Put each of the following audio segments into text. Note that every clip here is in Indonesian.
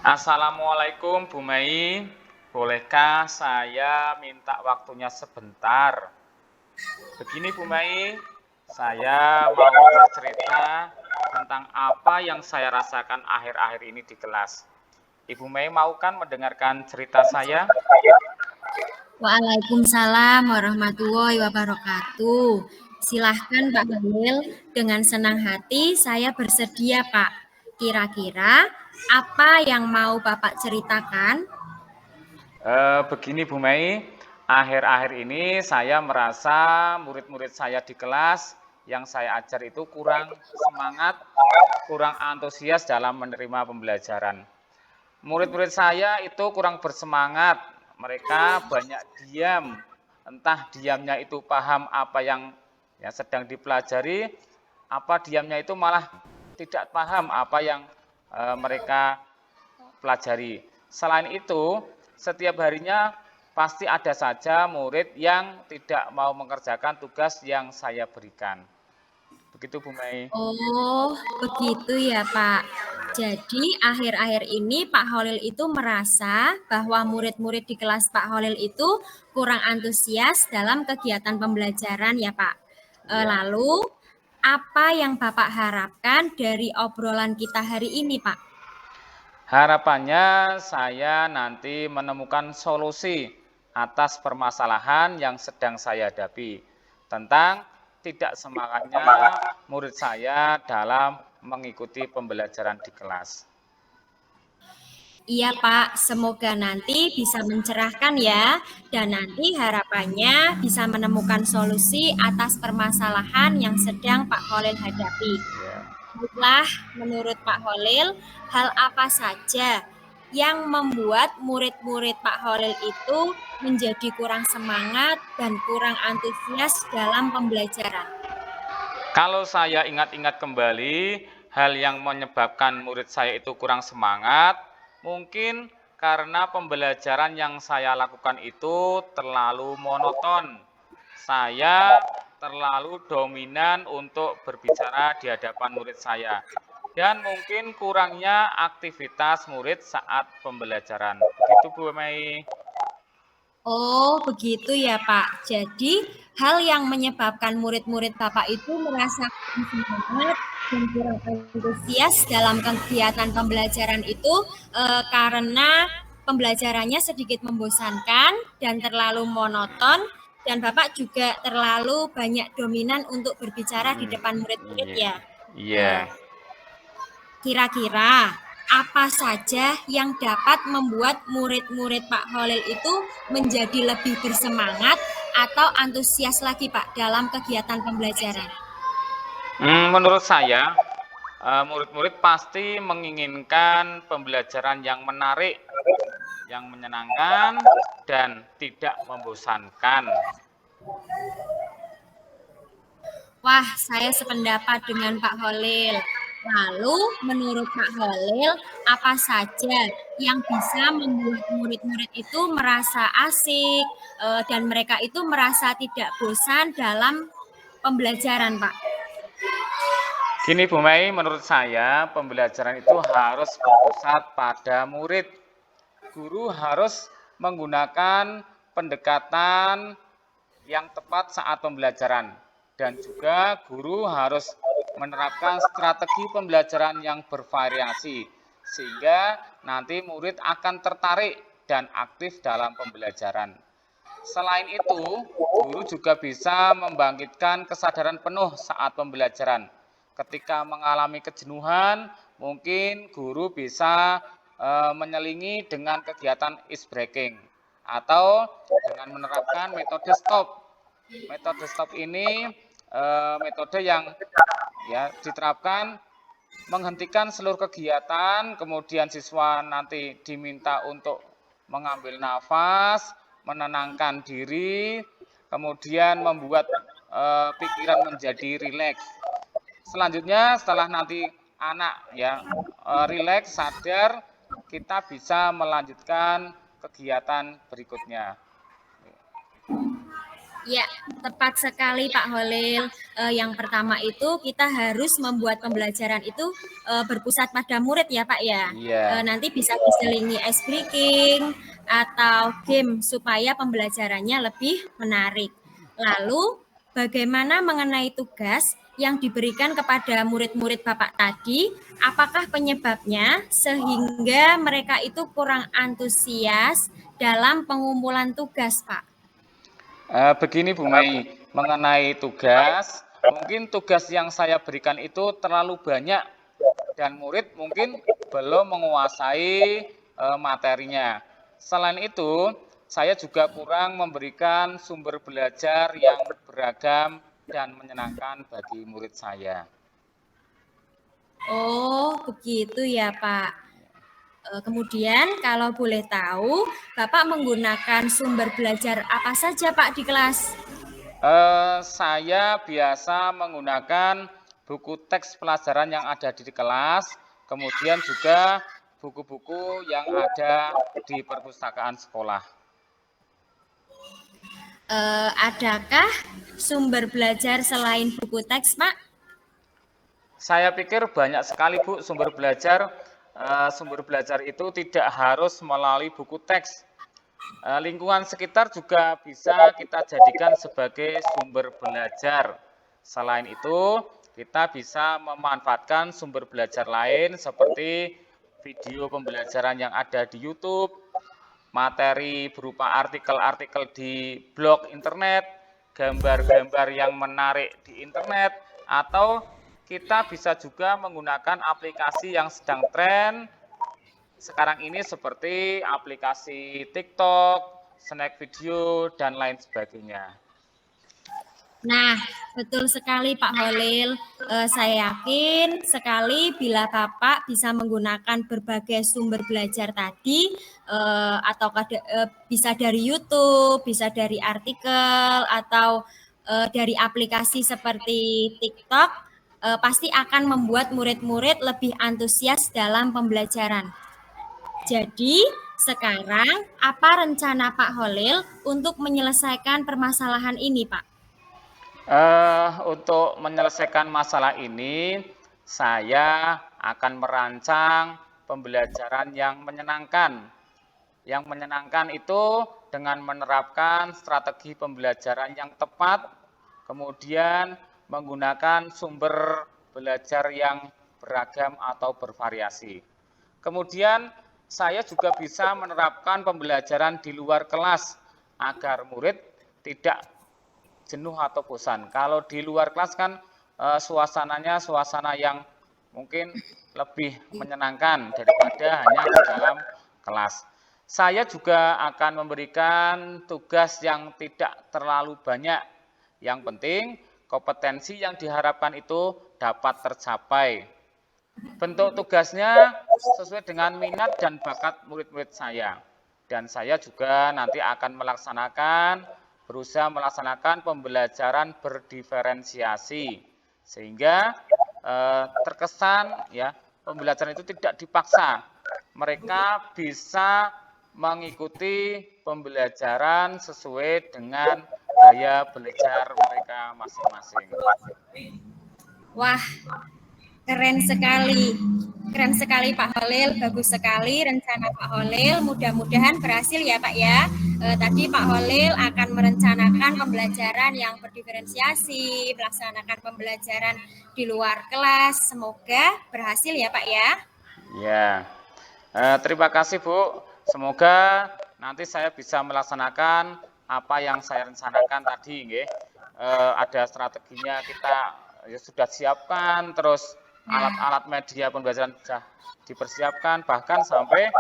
Assalamualaikum Bu Mei, bolehkah saya minta waktunya sebentar? Begini Bu Mei, saya mau bercerita tentang apa yang saya rasakan akhir-akhir ini di kelas. Ibu Mei mau kan mendengarkan cerita saya? Waalaikumsalam warahmatullahi wabarakatuh. Silahkan Pak Halil, dengan senang hati saya bersedia Pak. Kira-kira apa yang mau Bapak ceritakan? Begini Bu Mei, akhir-akhir ini saya merasa murid-murid saya di kelas yang saya ajar itu kurang semangat, kurang antusias dalam menerima pembelajaran. Murid-murid saya itu kurang bersemangat, mereka banyak diam, entah diamnya itu paham apa yang sedang dipelajari, apa diamnya itu malah tidak paham apa yang mereka pelajari. Selain itu, setiap harinya pasti ada saja murid yang tidak mau mengerjakan tugas yang saya berikan. Begitu Bu Mei. Oh, begitu ya Pak. Jadi akhir-akhir ini Pak Holil itu merasa bahwa murid-murid di kelas Pak Holil itu kurang antusias dalam kegiatan pembelajaran ya Pak. Iya. Lalu apa yang Bapak harapkan dari obrolan kita hari ini Pak? Harapannya saya nanti menemukan solusi atas permasalahan yang sedang saya hadapi tentang tidak semangatnya murid saya dalam mengikuti pembelajaran di kelas. Iya Pak, semoga nanti bisa mencerahkan ya, dan nanti harapannya bisa menemukan solusi atas permasalahan yang sedang Pak Holil hadapi. Ya. Baiklah, menurut Pak Holil, hal apa saja yang membuat murid-murid Pak Holil itu menjadi kurang semangat dan kurang antusias dalam pembelajaran? Kalau saya ingat-ingat kembali, hal yang menyebabkan murid saya itu kurang semangat, mungkin karena pembelajaran yang saya lakukan itu terlalu monoton. Saya terlalu dominan untuk berbicara di hadapan murid saya. Dan mungkin kurangnya aktivitas murid saat pembelajaran. Begitu Bu Mei. Oh, begitu ya, Pak. Jadi, hal yang menyebabkan murid-murid Bapak itu merasa kurang semangat dan kurang antusias dalam kegiatan pembelajaran itu karena pembelajarannya sedikit membosankan dan terlalu monoton, dan Bapak juga terlalu banyak dominan untuk berbicara di depan murid-murid Iya. ya. Iya. Eh, Kira-kira apa saja yang dapat membuat murid-murid Pak Holil itu menjadi lebih bersemangat atau antusias lagi Pak dalam kegiatan pembelajaran? Menurut saya, murid-murid pasti menginginkan pembelajaran yang menarik, yang menyenangkan, dan tidak membosankan. Wah, saya sependapat dengan Pak Holil. Lalu, menurut Pak Holil, apa saja yang bisa membuat murid-murid itu merasa asik dan mereka itu merasa tidak bosan dalam pembelajaran, Pak? Gini Bu Mei, menurut saya pembelajaran itu harus berpusat pada murid. Guru harus menggunakan pendekatan yang tepat saat pembelajaran. Dan juga guru harus menerapkan strategi pembelajaran yang bervariasi, sehingga nanti murid akan tertarik dan aktif dalam pembelajaran. Selain itu, guru juga bisa membangkitkan kesadaran penuh saat pembelajaran. Ketika mengalami kejenuhan, mungkin guru bisa menyelingi dengan kegiatan ice breaking atau dengan menerapkan metode stop. Metode stop ini metode yang diterapkan menghentikan seluruh kegiatan, kemudian siswa nanti diminta untuk mengambil nafas, menenangkan diri, kemudian membuat pikiran menjadi rileks. Selanjutnya setelah nanti anak rileks, sadar, kita bisa melanjutkan kegiatan berikutnya. Ya, tepat sekali Pak Holil. Yang pertama itu kita harus membuat pembelajaran itu berpusat pada murid ya Pak ya. Iya. Nanti bisa diselingi ice breaking atau game supaya pembelajarannya lebih menarik. Lalu bagaimana mengenai tugas yang diberikan kepada murid-murid Bapak tadi? Apakah penyebabnya sehingga mereka itu kurang antusias dalam pengumpulan tugas Pak? Begini Bu Mei, mengenai tugas, mungkin tugas yang saya berikan itu terlalu banyak dan murid mungkin belum menguasai materinya. Selain itu, saya juga kurang memberikan sumber belajar yang beragam dan menyenangkan bagi murid saya. Oh, begitu ya, Pak. Kemudian kalau boleh tahu, Bapak menggunakan sumber belajar apa saja, Pak, di kelas? Saya biasa menggunakan buku teks pelajaran yang ada di kelas, kemudian juga buku-buku yang ada di perpustakaan sekolah. Adakah sumber belajar selain buku teks, Pak? Saya pikir banyak sekali Bu sumber belajar. Sumber belajar itu tidak harus melalui buku teks. Lingkungan sekitar juga bisa kita jadikan sebagai sumber belajar. Selain itu, kita bisa memanfaatkan sumber belajar lain seperti video pembelajaran yang ada di YouTube, materi berupa artikel-artikel di blog internet, gambar-gambar yang menarik di internet, atau kita bisa juga menggunakan aplikasi yang sedang tren sekarang ini seperti aplikasi TikTok, Snack Video, dan lain sebagainya. Nah, betul sekali Pak Holil. Saya yakin sekali bila Bapak bisa menggunakan berbagai sumber belajar tadi, atau bisa dari YouTube, bisa dari artikel, atau dari aplikasi seperti TikTok, pasti akan membuat murid-murid lebih antusias dalam pembelajaran. Jadi, sekarang apa rencana Pak Holil untuk menyelesaikan permasalahan ini, Pak? Untuk menyelesaikan masalah ini, saya akan merancang pembelajaran yang menyenangkan. Yang menyenangkan itu dengan menerapkan strategi pembelajaran yang tepat, kemudian menggunakan sumber belajar yang beragam atau bervariasi. Kemudian saya juga bisa menerapkan pembelajaran di luar kelas agar murid tidak jenuh atau bosan. Kalau di luar kelas kan suasananya suasana yang mungkin lebih menyenangkan daripada hanya di dalam kelas. Saya juga akan memberikan tugas yang tidak terlalu banyak. Yang penting kompetensi yang diharapkan itu dapat tercapai. Bentuk tugasnya sesuai dengan minat dan bakat murid-murid saya. Dan saya juga nanti akan berusaha melaksanakan pembelajaran berdiferensiasi. Sehingga terkesan ya pembelajaran itu tidak dipaksa. Mereka bisa mengikuti pembelajaran sesuai dengan gaya belajar mereka masing-masing. Wah, keren sekali. Keren sekali Pak Holil, bagus sekali rencana Pak Holil. Mudah-mudahan berhasil ya Pak ya. Tadi Pak Holil akan merencanakan pembelajaran yang berdiferensiasi, melaksanakan pembelajaran di luar kelas. Semoga berhasil ya Pak ya. Ya, terima kasih Bu. Semoga nanti saya bisa melaksanakan apa yang saya rencanakan tadi, nggih. Ada strateginya kita ya sudah siapkan, terus alat-alat media pembelajaran sudah dipersiapkan, bahkan sampai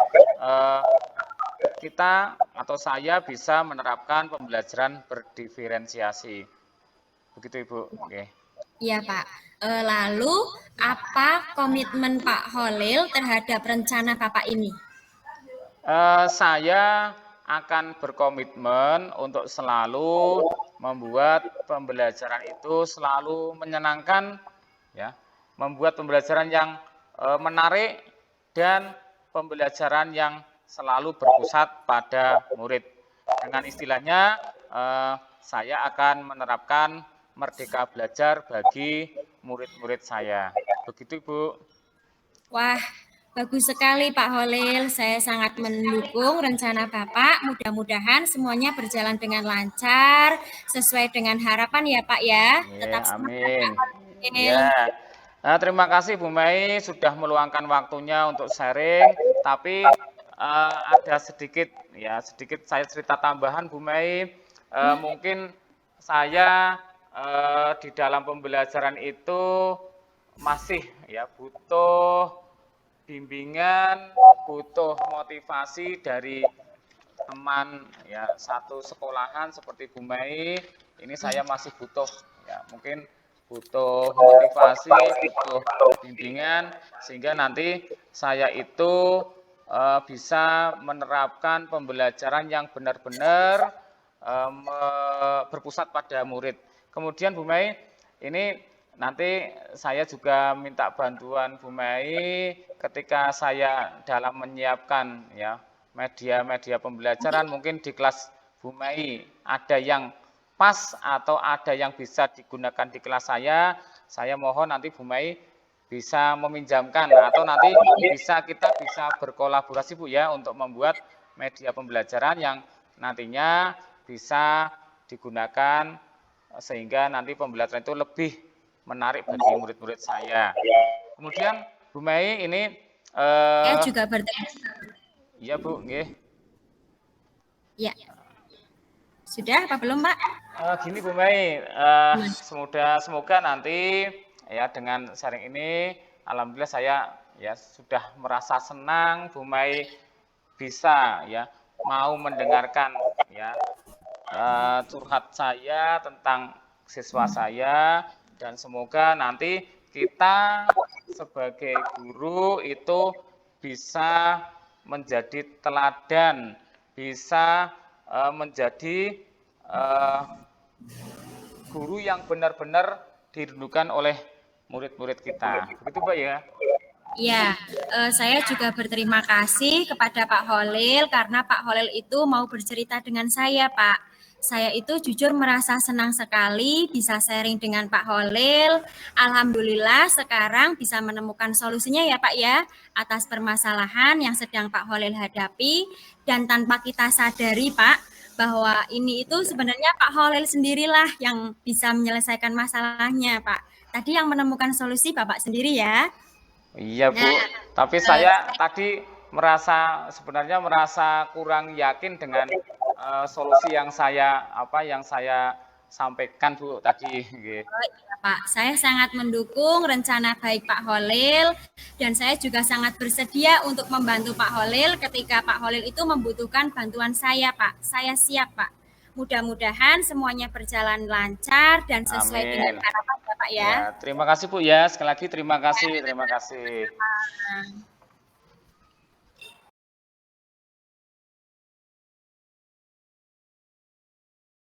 kita atau saya bisa menerapkan pembelajaran berdiferensiasi. Begitu Ibu. Oke. Iya Pak. Lalu apa komitmen Pak Holil terhadap rencana Bapak ini? Saya akan berkomitmen untuk selalu membuat pembelajaran itu selalu menyenangkan, ya, membuat pembelajaran yang menarik dan pembelajaran yang selalu berpusat pada murid. Dengan istilahnya saya akan menerapkan Merdeka Belajar bagi murid-murid saya. Begitu, Ibu. Wah, bagus sekali Pak Holil. Saya sangat mendukung rencana Bapak. Mudah-mudahan semuanya berjalan dengan lancar, sesuai dengan harapan ya Pak ya. Tetap semangat Amin. Pak Holil. Ya. Nah, terima kasih Bu Mei sudah meluangkan waktunya untuk sharing. Tapi ada sedikit saya cerita tambahan Bu Mei. Mungkin saya di dalam pembelajaran itu masih butuh bimbingan, butuh motivasi dari teman satu sekolahan seperti Bu Mei. Ini saya masih butuh mungkin butuh motivasi, butuh bimbingan sehingga nanti saya itu bisa menerapkan pembelajaran yang benar-benar berpusat pada murid. Kemudian Bu Mei, ini nanti saya juga minta bantuan Bu Mei ketika saya dalam menyiapkan media-media pembelajaran, mungkin di kelas Bu Mei ada yang pas atau ada yang bisa digunakan di kelas saya mohon nanti Bu Mei bisa meminjamkan atau nanti kita bisa berkolaborasi Bu ya untuk membuat media pembelajaran yang nantinya bisa digunakan sehingga nanti pembelajaran itu lebih menarik bagi murid-murid saya. Kemudian Bu Mei ini Saya juga bertanya. Iya Bu, nggih. Ya. Sudah apa belum Pak? Gini Bu Mei, semoga nanti dengan sharing ini, alhamdulillah saya sudah merasa senang Bu Mei bisa mau mendengarkan curhat saya tentang siswa saya dan semoga nanti kita sebagai guru itu bisa menjadi teladan, bisa menjadi guru yang benar-benar dirindukan oleh murid-murid kita. Begitu Pak ya? Ya, saya juga berterima kasih kepada Pak Holil karena Pak Holil itu mau bercerita dengan saya, Pak. Saya itu jujur merasa senang sekali bisa sharing dengan Pak Holil. Alhamdulillah sekarang bisa menemukan solusinya ya Pak ya atas permasalahan yang sedang Pak Holil hadapi dan tanpa kita sadari Pak bahwa ini itu sebenarnya Pak Holil sendirilah yang bisa menyelesaikan masalahnya Pak. Tadi yang menemukan solusi Bapak sendiri ya. Iya Bu, tapi saya tadi sebenarnya merasa kurang yakin dengan solusi yang saya sampaikan Bu tadi. Oh, iya, Pak, saya sangat mendukung rencana baik Pak Holil dan saya juga sangat bersedia untuk membantu Pak Holil ketika Pak Holil itu membutuhkan bantuan saya Pak. Saya siap Pak. Mudah-mudahan semuanya berjalan lancar dan sesuai dengan harapan Bapak ya. Terima kasih Bu ya, sekali lagi terima kasih.